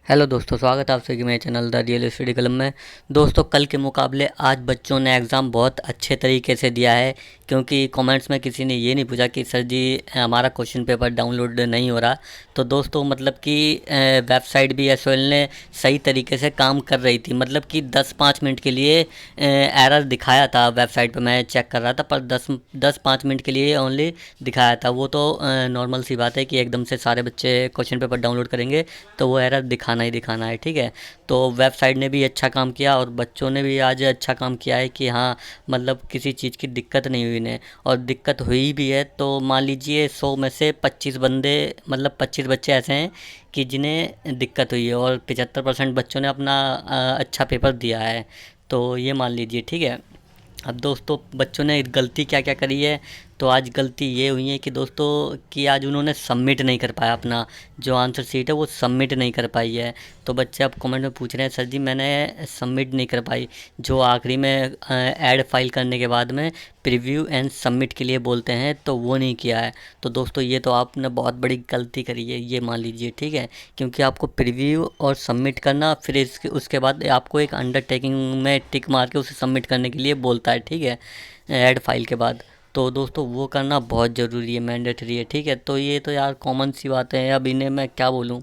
Hello दोस्तों, स्वागत है आप सभी के मेरे चैनल द रियल स्टडी कलम में। दोस्तों, कल के मुकाबले आज बच्चों ने एग्ज़ाम बहुत अच्छे तरीके से दिया है, क्योंकि कमेंट्स में किसी ने ये नहीं पूछा कि सर जी हमारा क्वेश्चन पेपर डाउनलोड नहीं हो रहा। तो दोस्तों मतलब कि वेबसाइट भी एसओएल ने सही तरीके से काम कर रही थी। मतलब कि 10-5 मिनट के लिए एरर दिखाया था वेबसाइट पर, मैं चेक कर रहा था, पर 10-5 मिनट के लिए ओनली दिखाया था। वो तो नॉर्मल सी बात है कि एकदम से सारे बच्चे क्वेश्चन पेपर डाउनलोड करेंगे तो वो एरर दिखाना ही दिखाना है, ठीक है। तो वेबसाइट ने भी अच्छा काम किया और बच्चों ने भी आज अच्छा काम किया है कि हाँ, मतलब किसी चीज़ की दिक्कत नहीं हुई इन्हें। और दिक्कत हुई भी है तो मान लीजिए 100 में से 25 बंदे, मतलब 25 बच्चे ऐसे हैं कि जिन्हें दिक्कत हुई है, और 75% बच्चों ने अपना अच्छा पेपर दिया है। तो ये मान लीजिए, ठीक है। अब दोस्तों बच्चों ने गलती क्या क्या करी है, तो आज गलती ये हुई है कि दोस्तों कि आज उन्होंने सबमिट नहीं कर पाया, अपना जो आंसर शीट है वो सबमिट नहीं कर पाई है। तो बच्चे अब कमेंट में पूछ रहे हैं, सर जी मैंने सबमिट नहीं कर पाई। जो आखिरी में ऐड फाइल करने के बाद में प्रीव्यू एंड सबमिट के लिए बोलते हैं, तो वो नहीं किया है। तो दोस्तों ये तो आपने बहुत बड़ी गलती करी है, ये मान लीजिए, ठीक है। क्योंकि आपको प्रीव्यू और सबमिट करना, फिर इसके उसके बाद आपको एक अंडरटेकिंग में टिक मार के उसे सबमिट करने के लिए बोलता है, ठीक है, ऐड फाइल के बाद। तो दोस्तों वो करना बहुत ज़रूरी है, मैंडेटरी है, ठीक है। तो ये तो यार कॉमन सी बातें हैं, अब इन्हें मैं क्या बोलूँ।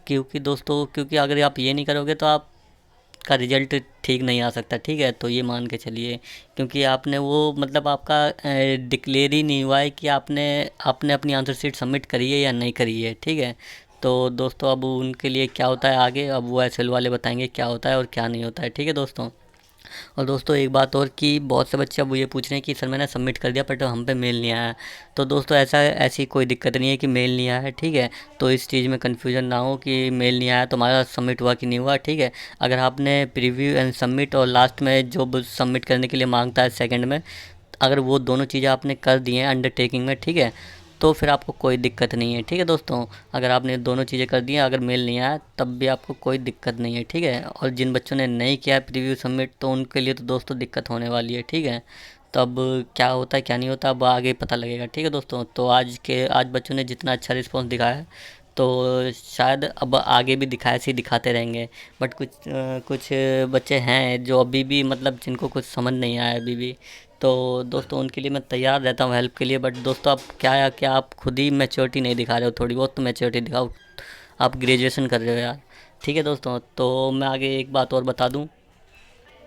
क्योंकि दोस्तों, क्योंकि अगर आप ये नहीं करोगे तो आपका रिजल्ट ठीक नहीं आ सकता, ठीक है। तो ये मान के चलिए, क्योंकि आपने वो मतलब आपका डिक्लेयर ही नहीं हुआ है कि आपने आपने अपनी आंसर शीट सबमिट करी है या नहीं करी है, ठीक है। तो दोस्तों अब उनके लिए क्या होता है आगे, अब वो एसएल वाले बताएंगे क्या होता है और क्या नहीं होता है, ठीक है दोस्तों। और दोस्तों एक बात और कि बहुत से बच्चे अब ये पूछ रहे हैं कि सर मैंने सबमिट कर दिया बट हम पे मेल नहीं आया। तो दोस्तों ऐसी कोई दिक्कत नहीं है कि मेल नहीं आया है, ठीक है। तो इस चीज़ में कन्फ्यूजन ना हो कि मेल नहीं आया तो हमारा सबमिट हुआ कि नहीं हुआ, ठीक है। अगर आपने प्रीव्यू एंड सबमिट और लास्ट में जो सबमिट करने के लिए मांगता है सेकंड में, अगर वो दोनों चीज़ें आपने कर दी हैं अंडरटेकिंग में, ठीक है, तो फिर आपको कोई दिक्कत नहीं है, ठीक है दोस्तों। अगर आपने दोनों चीज़ें कर दी हैं, अगर मेल नहीं आया तब भी आपको कोई दिक्कत नहीं है, ठीक है। और जिन बच्चों ने नहीं किया है प्रीव्यू सबमिट, तो उनके लिए तो दोस्तों दिक्कत होने वाली है, ठीक है। तो अब क्या होता है क्या नहीं होता, अब आगे पता लगेगा, ठीक है दोस्तों। तो आज बच्चों ने जितना अच्छा रिस्पॉन्स दिखाया है, तो शायद अब आगे भी ऐसे ही दिखाते रहेंगे। बट कुछ बच्चे हैं जो अभी भी, मतलब जिनको कुछ समझ नहीं आया अभी भी। तो दोस्तों उनके लिए मैं तैयार रहता हूँ हेल्प के लिए। बट दोस्तों आप क्या आप खुद ही मैच्योरिटी नहीं दिखा रहे हो, थोड़ी बहुत तो मैच्योरिटी दिखाओ। आप ग्रेजुएशन कर रहे हो यार, ठीक है दोस्तों। तो मैं आगे एक बात और बता दूँ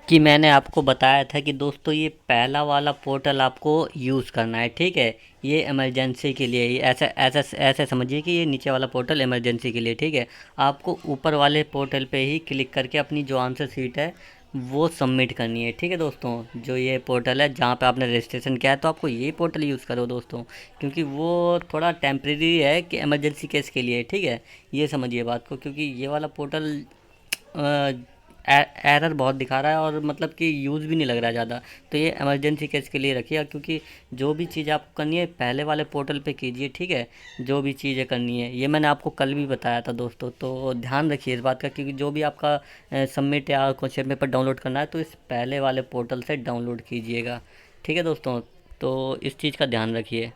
कि मैंने आपको बताया था कि दोस्तों ये पहला वाला पोर्टल आपको यूज़ करना है, ठीक है। ये इमरजेंसी के लिए, ये ऐसा ऐसा ऐसे समझिए कि ये नीचे वाला पोर्टल इमरजेंसी के लिए, ठीक है। आपको ऊपर वाले पोर्टल पे ही क्लिक करके अपनी जो आंसर शीट है वो सबमिट करनी है, ठीक है दोस्तों। जो ये पोर्टल है जहाँ पे आपने रजिस्ट्रेशन किया है, तो आपको ये पोर्टल यूज़ करो दोस्तों, क्योंकि वो थोड़ा टेम्प्रेरी है कि इमरजेंसी केस के लिए, ठीक है। ये समझिए बात को, क्योंकि ये वाला पोर्टल एरर बहुत दिखा रहा है और मतलब कि यूज़ भी नहीं लग रहा है ज़्यादा। तो ये इमरजेंसी केस के लिए रखिए, क्योंकि जो भी चीज़ आपको करनी है पहले वाले पोर्टल पे कीजिए, ठीक है। जो भी चीज़ें करनी है, ये मैंने आपको कल भी बताया था दोस्तों। तो ध्यान रखिए इस बात का, क्योंकि जो भी आपका सबमिट या क्वेश्चन पेपर डाउनलोड करना है तो इस पहले वाले पोर्टल से डाउनलोड कीजिएगा, ठीक है दोस्तों। तो इस चीज़ का ध्यान रखिए।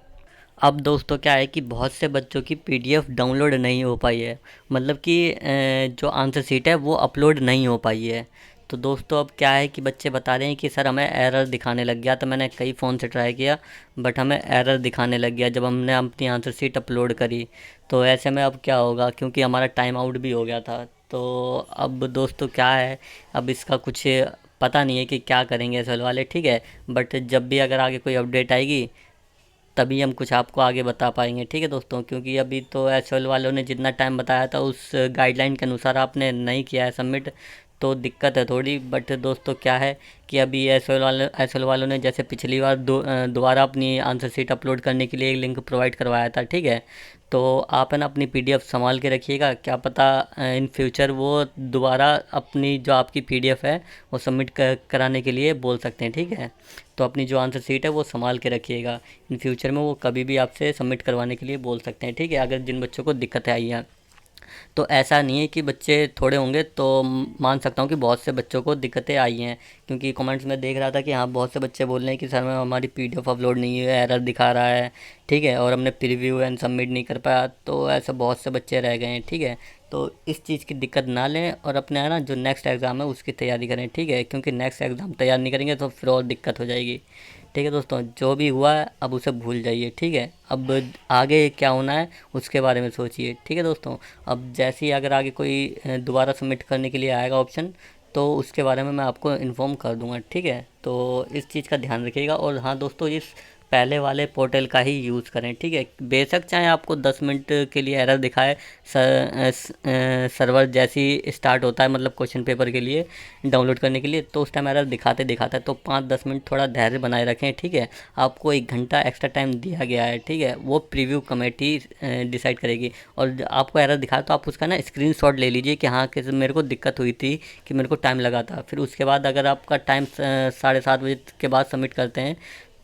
अब दोस्तों क्या है कि बहुत से बच्चों की पीडीएफ डाउनलोड नहीं हो पाई है, मतलब कि जो आंसर शीट है वो अपलोड नहीं हो पाई है। तो दोस्तों अब क्या है कि बच्चे बता रहे हैं कि सर हमें एरर दिखाने लग गया। तो मैंने कई फ़ोन से ट्राई किया, बट हमें एरर दिखाने लग गया जब हमने अपनी आंसर शीट अपलोड करी। तो ऐसे में अब क्या होगा, क्योंकि हमारा टाइम आउट भी हो गया था। तो अब दोस्तों क्या है, अब इसका कुछ पता नहीं है कि क्या करेंगे असल वाले, ठीक है। बट जब भी अगर आगे कोई अपडेट आएगी तभी हम कुछ आपको आगे बता पाएंगे, ठीक है दोस्तों। क्योंकि अभी तो एसएल वालों ने जितना टाइम बताया था उस गाइडलाइन के अनुसार आपने नहीं किया है सबमिट, तो दिक्कत है थोड़ी। बट दोस्तों क्या है कि अभी एसएल वालों ने जैसे पिछली बार दोबारा अपनी आंसर शीट अपलोड करने के लिए एक लिंक प्रोवाइड करवाया था, ठीक है। तो आप है ना अपनी पीडीएफ संभाल के रखिएगा, क्या पता इन फ्यूचर वो दोबारा अपनी जो आपकी पीडीएफ है वो सबमिट कराने के लिए बोल सकते हैं, ठीक है। तो अपनी जो आंसर शीट है वो संभाल के रखिएगा, इन फ्यूचर में वो कभी भी आपसे सबमिट करवाने के लिए बोल सकते हैं, ठीक है। अगर जिन बच्चों को दिक्कतें आई हैं, तो ऐसा नहीं है कि बच्चे थोड़े होंगे, तो मान सकता हूँ कि बहुत से बच्चों को दिक्कतें आई हैं। क्योंकि कमेंट्स में देख रहा था कि हाँ बहुत से बच्चे बोल रहे हैं कि सर मैं हमारी पीडीएफ अपलोड नहीं है, एरर दिखा रहा है, ठीक है, और हमने प्रीव्यू एंड सबमिट नहीं कर पाया। तो ऐसे बहुत से बच्चे रह गए हैं, ठीक है। तो इस चीज़ की दिक्कत ना लें और अपने है ना जो नेक्स्ट एग्ज़ाम है उसकी तैयारी करें, ठीक है, क्योंकि नेक्स्ट एग्ज़ाम तैयार नहीं करेंगे तो फिर और दिक्कत हो जाएगी। ठीक है दोस्तों, जो भी हुआ है अब उसे भूल जाइए, ठीक है। अब आगे क्या होना है उसके बारे में सोचिए, ठीक है दोस्तों। अब जैसे ही अगर आगे कोई दोबारा सबमिट करने के लिए आएगा ऑप्शन, तो उसके बारे में मैं आपको इन्फॉर्म कर दूंगा, ठीक है। तो इस चीज़ का ध्यान रखिएगा। और हाँ दोस्तों, इस पहले वाले पोर्टल का ही यूज़ करें, ठीक है। बेशक चाहे आपको 10 मिनट के लिए एरर दिखाए, सर्वर जैसी स्टार्ट होता है मतलब क्वेश्चन पेपर के लिए डाउनलोड करने के लिए, तो उस टाइम एरर दिखाते दिखाता है, तो 5-10 मिनट थोड़ा धैर्य बनाए रखें, ठीक है। आपको 1 घंटा एक्स्ट्रा टाइम दिया गया है, ठीक है, वो प्रीव्यू कमेटी डिसाइड करेगी। और आपको एरर दिखा तो आप उसका ना स्क्रीनशॉट ले लीजिए कि हाँ, कि मेरे को दिक्कत हुई थी, कि मेरे को टाइम लगा था। फिर उसके बाद अगर आपका टाइम 7:30 बजे के बाद सबमिट करते हैं,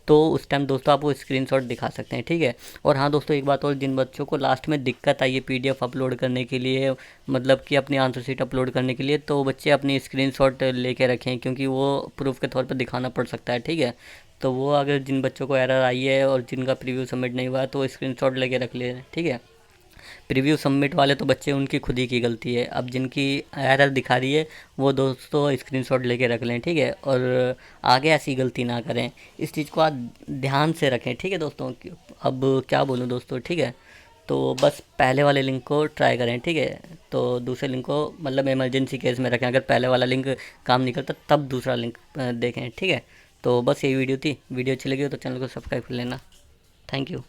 तो उस टाइम दोस्तों आप वो स्क्रीनशॉट दिखा सकते हैं, ठीक है। और हाँ दोस्तों, एक बात और, जिन बच्चों को लास्ट में दिक्कत आई है पीडीएफ अपलोड करने के लिए, मतलब कि अपनी आंसर शीट अपलोड करने के लिए, तो बच्चे अपनी स्क्रीनशॉट लेके रखें, क्योंकि वो प्रूफ के तौर पर दिखाना पड़ सकता है, ठीक है। तो वो अगर जिन बच्चों को एरर आई है और जिनका प्रीव्यू सबमिट नहीं हुआ है, तो वो स्क्रीनशॉट लेके रख लें, ठीक है। प्रीव्यू सबमिट वाले तो बच्चे उनकी खुद ही की गलती है। अब जिनकी एरर दिखा रही है वो दोस्तों स्क्रीनशॉट लेके रख लें, ठीक है। और आगे ऐसी गलती ना करें, इस चीज़ को आप ध्यान से रखें, ठीक है दोस्तों। अब क्या बोलूँ दोस्तों, ठीक है। तो बस पहले वाले लिंक को ट्राई करें, ठीक है। तो दूसरे लिंक को मतलब इमरजेंसी केस में रखें, अगर पहले वाला लिंक काम नहीं करता तब दूसरा लिंक देखें, ठीक है। तो बस यही वीडियो थी। वीडियो अच्छी लगी हो तो चैनल को सब्सक्राइब कर लेना। Thank you.